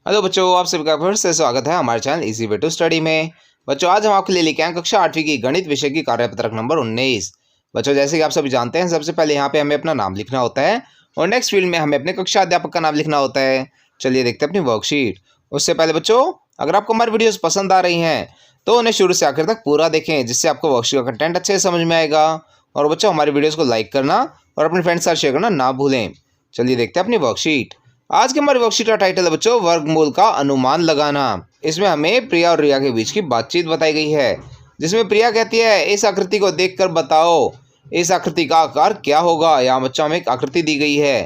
Hello बच्चों, आप सभी का फिर से स्वागत है हमारे channel easy way to study में। बच्चों, आज हम आपके लिए लेके आए कक्षा 8वीं की गणित विषय की कार्यपत्रक नंबर 19। बच्चों, जैसे कि आप सभी जानते हैं, सबसे पहले यहाँ पे हमें अपना नाम लिखना होता है और नेक्स्ट फील्ड में हमें अपने कक्षा अध्यापक का नाम लिखना होता है। चलिए देखते हैं अपनी वर्कशीट। उससे पहले बच्चों, अगर आपको हमारी वीडियोस पसंद आ रही हैं तो उन्हें शुरू से आखिर तक पूरा देखें, जिससे आपको वर्कशीट का कंटेंट अच्छे से समझ में आएगा। और बच्चों, हमारी वीडियोस को लाइक करना और अपने फ्रेंड्स के साथ शेयर करना ना भूलें। चलिए देखते हैं अपनी वर्कशीट। आज की हमारी वर्कशीट का टाइटल है बच्चों वर्गमूल का अनुमान लगाना। इसमें हमें प्रिया और रिया के बीच की बातचीत बताई गई है, जिसमें प्रिया कहती है इस आकृति को देखकर बताओ इस आकृति का आकार क्या होगा। यहाँ बच्चों हमें एक आकृति दी गई है।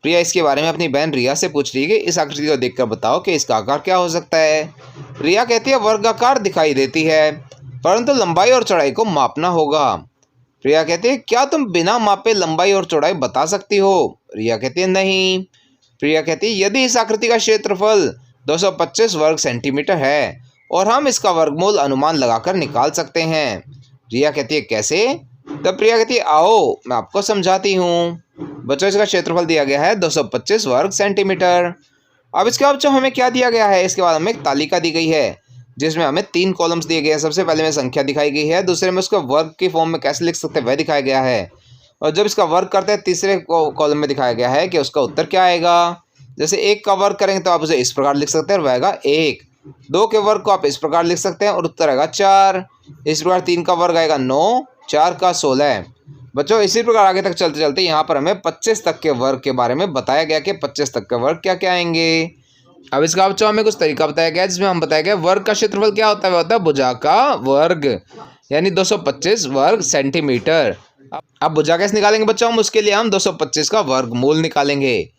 प्रिया इसके बारे में अपनी बहन रिया से पूछ रही है कि इस आकृति को देखकर बताओ कि इसका आकार क्या हो सकता है। रिया कहती है वर्गाकार दिखाई देती है, परंतु लंबाई और चौड़ाई को मापना होगा। प्रिया कहती है क्या तुम बिना मापे लंबाई और चौड़ाई बता सकती हो। रिया कहती है नहीं। प्रिया कहती है यदि इस आकृति का क्षेत्रफल 225 वर्ग सेंटीमीटर है और हम इसका वर्गमूल अनुमान लगाकर निकाल सकते हैं। रिया कहती है कैसे। तब प्रिया कहती है आओ मैं आपको समझाती हूँ। बच्चों, इसका क्षेत्रफल दिया गया है 225 वर्ग सेंटीमीटर। अब इसके बाद बच्चों हमें क्या दिया गया है, इसके बाद हमें एक तालिका दी गई है जिसमें हमें 3 कॉलम्स दिए गए हैं। सबसे पहले में संख्या दिखाई गई है, दूसरे में उसको वर्ग की फॉर्म में कैसे लिख सकते हैं वह दिखाया गया है, और जब इसका वर्ग करते हैं तीसरे कॉलम में दिखाया गया है कि उसका उत्तर क्या आएगा। जैसे 1 का वर्ग करेंगे तो आप उसे इस प्रकार लिख सकते हैं और वह आएगा 1। 2 के वर्ग को आप इस प्रकार लिख सकते हैं और उत्तर आएगा 4। इस प्रकार 3 का वर्ग आएगा 9, 4 का 16। बच्चों, इसी प्रकार आगे तक चलते चलते यहाँ पर हमें 25 तक के वर्ग के बारे में बताया गया कि 25 तक के वर्ग क्या क्या आएंगे। अब इसका बच्चों हमें कुछ तरीका बताया गया है, जिसमें हम बताया गया वर्ग का क्षेत्रफल क्या होता है, वह होता है भुजा का वर्ग, यानी 225 वर्ग सेंटीमीटर। अब भुजा कैसे निकालेंगे बच्चों, हम उसके लिए हम 225 का वर्गमूल निकालेंगे।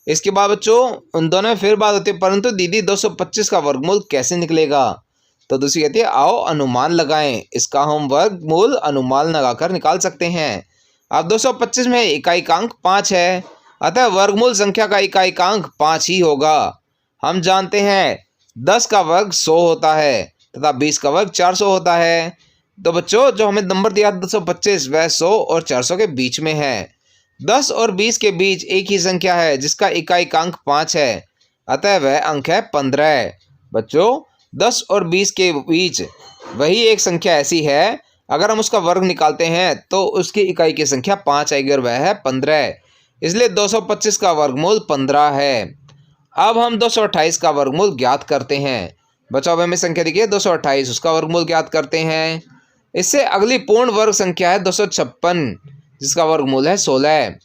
इसके बाद बच्चों उन दोनों में फिर बात होती है, परंतु दीदी 225 का वर्गमूल कैसे निकलेगा। तो दूसरी कहती है आओ अनुमान लगाएं, इसका हम वर्गमूल अनुमान लगाकर निकाल सकते हैं। अब 225 में इकाइकांक 5 है, अतः वर्गमूल संख्या का इकाइकांक 5 ही होगा। हम जानते हैं 10 का वर्ग 100 होता है तथा 20 का वर्ग 400 होता है। तो बच्चों जो हमें नंबर दिया 225 वह 100 और 400 के बीच में है। 10 और 20 के बीच एक ही संख्या है जिसका इकाइकांक 5 है, अतः वह अंक है 15। बच्चों 10 और 20 के बीच वही एक संख्या ऐसी है, अगर हम उसका वर्ग निकालते हैं तो उसकी इकाई की संख्या 5 आएगी और वह है 15। इसलिए 225 का वर्गमूल 15 है। अब हम 228 का वर्गमूल ज्ञात करते हैं। बच्चों अब हमें संख्या देखिए 228, उसका वर्गमूल ज्ञात करते हैं। इससे अगली पूर्ण वर्ग संख्या है 256, जिसका वर्गमूल है 16।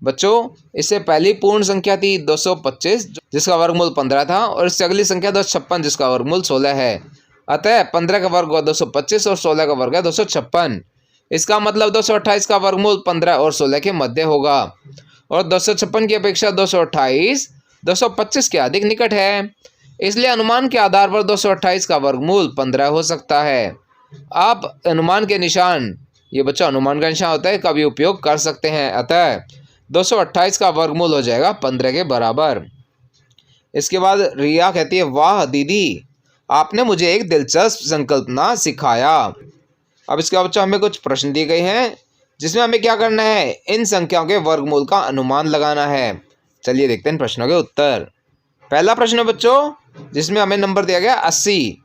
बच्चों इससे पहली पूर्ण संख्या थी 225 जिसका वर्गमूल 15 था, और इससे अगली संख्या 256 जिसका वर्गमूल 16 है। अतः 15 का वर्ग हुआ 225 और 16 का वर्ग है 256। इसका मतलब 228 का वर्गमूल 15 और 16 के मध्य होगा, और 256 की अपेक्षा 228 225 के अधिक निकट है। इसलिए अनुमान के आधार पर 228 का वर्गमूल 15 हो सकता है। आप अनुमान के निशान, ये बच्चा अनुमान का निशान होता है, कभी उपयोग कर सकते हैं। अतः 228 का वर्गमूल हो जाएगा 15 के बराबर। इसके बाद रिया कहती है वाह दीदी आपने मुझे एक दिलचस्प संकल्पना सिखाया। अब इसके बाद बच्चों हमें कुछ प्रश्न दिए गए हैं, जिसमें हमें क्या करना है, इन संख्याओं के वर्गमूल का अनुमान लगाना है। चलिए देखते हैं इन प्रश्नों के उत्तर। पहला प्रश्न है बच्चों जिसमें हमें नंबर दिया गया 80।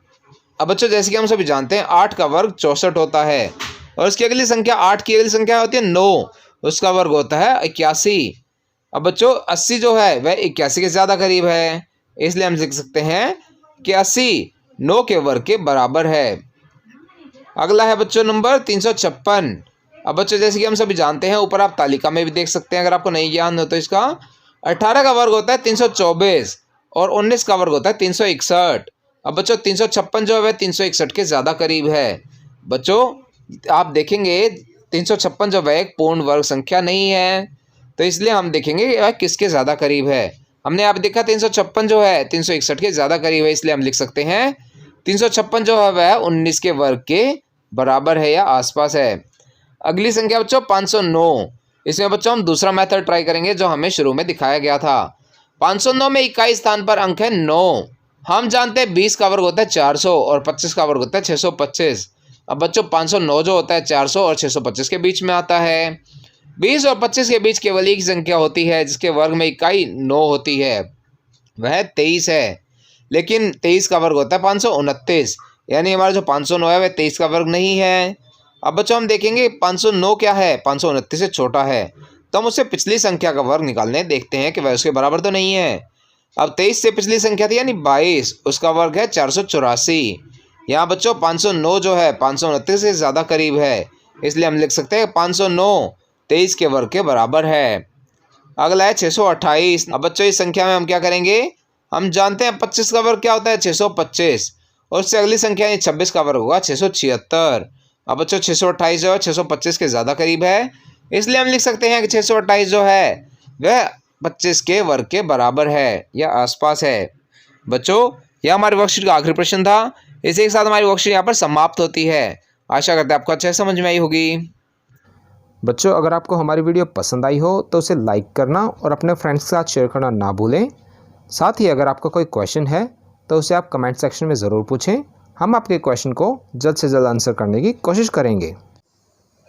अब बच्चों जैसे कि हम सभी जानते हैं 8 का वर्ग 64 होता है, और उसकी अगली संख्या 8 की अगली संख्या होती है 9, उसका वर्ग होता है 81। अब बच्चों 80 जो है वह 81 के ज़्यादा करीब है, इसलिए हम लिख सकते हैं कि 80 9 के वर्ग के बराबर है। अगला है बच्चों नंबर 356। अब बच्चों जैसे कि हम सभी जानते हैं, ऊपर आप तालिका में भी देख सकते हैं अगर आपको नहीं ज्ञान हो तो, इसका 18 का वर्ग होता है 324 और 19 का वर्ग होता है 361। अब बच्चों 356 जो है 361 के ज़्यादा करीब है। बच्चों आप देखेंगे 356 जो है एक पूर्ण वर्ग संख्या नहीं है, तो इसलिए हम देखेंगे वह किसके ज़्यादा करीब है। हमने आप देखा 356 जो है 361 के ज़्यादा करीब है, इसलिए हम लिख सकते हैं 356 जो है वह 19 के वर्ग के बराबर है या आसपास है। अगली संख्या बच्चों 509। इसमें बच्चों हम दूसरा मेथड ट्राई करेंगे जो हमें शुरू में दिखाया गया था। 509 में इकाई स्थान पर अंक है 9। हम जानते हैं 20 का वर्ग होता है 400 और 25 का वर्ग होता है 625। अब बच्चों 509 जो होता है 400 और 625 के बीच में आता है। 20 और 25 के बीच केवल एक संख्या होती है जिसके वर्ग में इकाई 9 होती है, वह 23 है। लेकिन 23 का वर्ग होता है 529, यानी हमारा जो 509 है वह 23 का वर्ग नहीं है। अब बच्चों हम देखेंगे 509 क्या है, 529 से छोटा है, तो हम उससे पिछली संख्या का वर्ग निकालने देखते हैं कि वह उसके बराबर तो नहीं है। अब 23 से पिछली संख्या थी यानी 22, उसका वर्ग है 484। यहाँ बच्चों 509 जो है 529 से ज़्यादा करीब है, इसलिए हम लिख सकते हैं 509 23 के वर्ग के बराबर है। अगला है 628। अब बच्चों इस संख्या में हम क्या करेंगे, हम जानते हैं 25 का वर्ग क्या होता है 625, और उससे अगली संख्या यानी 26 का वर्ग होगा 676। अब बच्चों 628 जो है 625 के ज़्यादा करीब है, इसलिए हम लिख सकते हैं कि 628 जो है वह 25 के वर्ग के बराबर है या आसपास है। बच्चों यह हमारे वर्कशीट का आखिरी प्रश्न था। इसी के साथ हमारी वर्कशीट यहाँ पर समाप्त होती है। आशा करते हैं आपको अच्छे समझ में आई होगी। बच्चों अगर आपको हमारी वीडियो पसंद आई हो तो उसे लाइक करना और अपने फ्रेंड्स के साथ शेयर करना ना भूलें। साथ ही अगर आपका कोई क्वेश्चन है तो उसे आप कमेंट सेक्शन में ज़रूर पूछें, हम आपके क्वेश्चन को जल्द से जल्द आंसर करने की कोशिश करेंगे।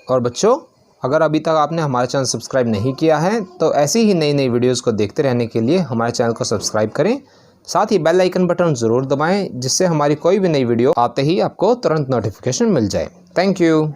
और बच्चों अगर अभी तक आपने हमारा चैनल सब्सक्राइब नहीं किया है तो ऐसी ही नई नई वीडियोज़ को देखते रहने के लिए हमारे चैनल को सब्सक्राइब करें। साथ ही बेल आइकन बटन ज़रूर दबाएँ, जिससे हमारी कोई भी नई वीडियो आते ही आपको तुरंत नोटिफिकेशन मिल जाए। Thank you.